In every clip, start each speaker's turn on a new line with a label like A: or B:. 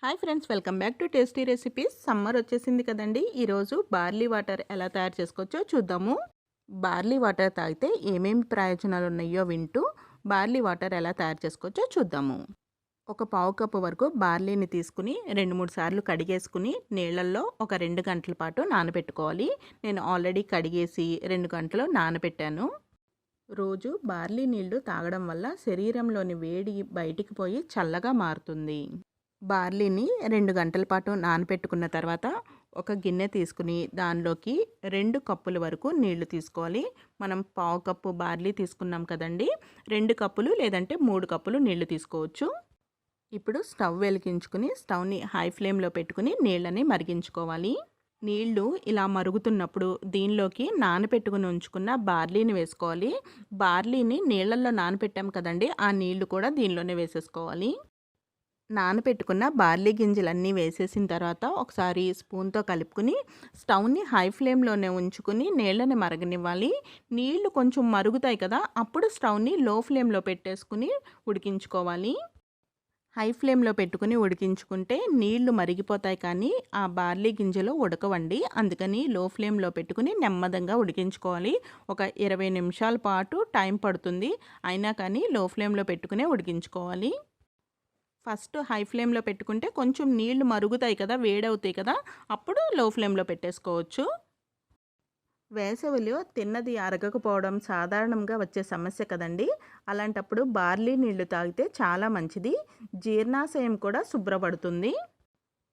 A: Hi friends, welcome back to tasty recipes. Summer వచ్చేసింది కదండి. ఈరోజు బార్లీ వాటర్ ఎలా తయారు చేసుకోవచ్చో చూద్దాము. బార్లీ వాటర్ తాగితే ఏమేమి ప్రయోజనాలు ఉన్నాయో వింటూ బార్లీ వాటర్ ఎలా తయారు చేసుకోవచ్చో చూద్దాము. ఒక పావు కప్పు వరకు బార్లీని తీసుకుని 2-3 సార్లు కడిగేసుకుని నీళ్ళల్లో ఒక 2 గంటల పాటు నానబెట్టుకోవాలి. నేను ఆల్రెడీ కడిగేసి 2 గంటలు నానబెట్టాను. రోజు బార్లీ నీళ్లు తాగడం వల్ల శరీరంలోని వేడి బయటికి పోయి చల్లగా మారుతుంది. బార్లీని 2 గంటల పాటు నానబెట్టుకున్న తర్వాత ఒక గిన్నె తీసుకుని దానిలోకి 2 కప్పుల వరకు నీళ్లు తీసుకోవాలి. మనం పావు కప్పు బార్లీ తీసుకున్నాం కదండి, 2 కప్పులు లేదంటే 3 కప్పులు నీళ్లు తీసుకోవచ్చు. ఇప్పుడు స్టవ్ వెలిగించుకుని స్టవ్ని హై ఫ్లేమ్లో పెట్టుకుని నీళ్ళని మరిగించుకోవాలి. నీళ్లు ఇలా మరుగుతున్నప్పుడు దీనిలోకి నానబెట్టుకుని ఉంచుకున్న బార్లీని వేసుకోవాలి. బార్లీని నీళ్ళల్లో నానబెట్టాం కదండి, ఆ నీళ్లు కూడా దీనిలోనే వేసేసుకోవాలి. నానబెట్టుకున్న బార్లీ గింజలన్నీ వేసేసిన తర్వాత ఒకసారి స్పూన్తో కలుపుకుని స్టవ్ని హై ఫ్లేమ్లోనే ఉంచుకుని నీళ్ళని మరగనివ్వాలి. నీళ్లు కొంచెం మరుగుతాయి కదా, అప్పుడు స్టవ్ని లో ఫ్లేమ్లో పెట్టేసుకుని ఉడికించుకోవాలి. హై ఫ్లేమ్లో పెట్టుకుని ఉడికించుకుంటే నీళ్లు మరిగిపోతాయి కానీ ఆ బార్లీ గింజలు ఉడకవండి. అందుకని లో ఫ్లేమ్లో పెట్టుకుని నెమ్మదంగా ఉడికించుకోవాలి. ఒక 20 నిమిషాల పాటు టైం పడుతుంది, అయినా కానీ లో ఫ్లేమ్లో పెట్టుకునే ఉడికించుకోవాలి. ఫస్ట్ హై ఫ్లేమ్లో పెట్టుకుంటే కొంచెం నీళ్లు మరుగుతాయి కదా, వేడవుతాయి కదా, అప్పుడు లో ఫ్లేమ్లో పెట్టేసుకోవచ్చు. వేసవిలో తిన్నది అరగకపోవడం సాధారణంగా వచ్చే సమస్య కదండి. అలాంటప్పుడు బార్లీ నీళ్లు తాగితే చాలా మంచిది. జీర్ణాశయం కూడా శుభ్రపడుతుంది.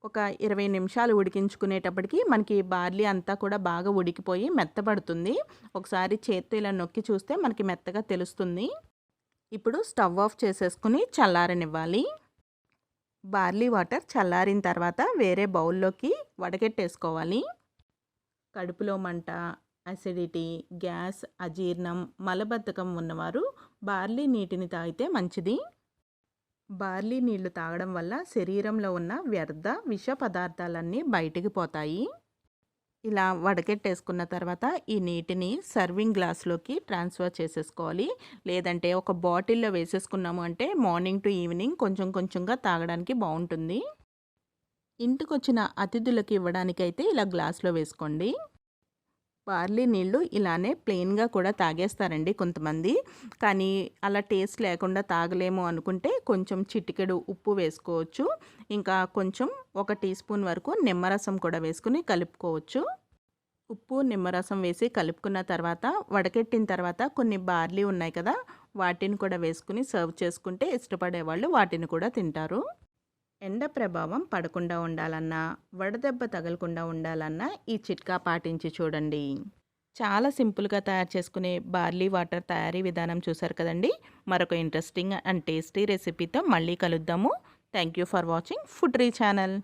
A: ఒక 20 నిమిషాలు ఉడికించుకునేటప్పటికి మనకి బార్లీ అంతా కూడా బాగా ఉడికిపోయి మెత్తబడుతుంది. ఒకసారి చేత్తో ఇలా నొక్కి చూస్తే మనకి మెత్తగా తెలుస్తుంది. ఇప్పుడు స్టవ్ ఆఫ్ చేసేసుకుని చల్లారనివ్వాలి. బార్లీ వాటర్ చల్లారిన తర్వాత వేరే బౌల్లోకి వడగట్టేసుకోవాలి. కడుపులో మంట, అసిడిటీ, గ్యాస్, అజీర్ణం, మలబద్ధకం ఉన్నవారు బార్లీ నీటిని తాగితే మంచిది. బార్లీ నీళ్లు తాగడం వల్ల శరీరంలో ఉన్న వ్యర్థ విష పదార్థాలన్నీ బయటికి పోతాయి. ఇలా వడకెట్టేసుకున్న తర్వాత ఈ నీటిని సర్వింగ్ గ్లాస్లోకి ట్రాన్స్ఫర్ చేసేసుకోవాలి. లేదంటే ఒక బాటిల్లో వేసేసుకున్నాము అంటే మార్నింగ్ టు ఈవినింగ్ కొంచెం కొంచెంగా తాగడానికి బాగుంటుంది. ఇంటికొచ్చిన అతిథులకు ఇవ్వడానికైతే ఇలా గ్లాస్లో వేసుకోండి. బార్లీ నీళ్ళు ఇలానే ప్లెయిన్గా కూడా తాగేస్తారండి కొంతమంది. కానీ అలా టేస్ట్ లేకుండా తాగలేము అనుకుంటే కొంచెం చిటికెడు ఉప్పు వేసుకోవచ్చు. ఇంకా కొంచెం 1 టీ స్పూన్ వరకు నిమ్మరసం కూడా వేసుకుని కలుపుకోవచ్చు. ఉప్పు నిమ్మరసం వేసి కలుపుకున్న తర్వాత వడకెట్టిన తర్వాత కొన్ని బార్లీ ఉన్నాయి కదా, వాటిని కూడా వేసుకుని సర్వ్ చేసుకుంటే ఇష్టపడేవాళ్ళు వాటిని కూడా తింటారు. ఎండ ప్రభావం పడకుండా ఉండాలన్నా, వడదెబ్బ తగలకుండా ఉండాలన్నా ఈ చిట్కా పాటించి చూడండి. చాలా సింపుల్గా తయారు చేసుకునే బార్లీ వాటర్ తయారీ విధానం చూసారు కదండి. మరొక ఇంట్రెస్టింగ్ అండ్ టేస్టీ రెసిపీతో మళ్ళీ కలుద్దాము. Thank you for watching food re channel.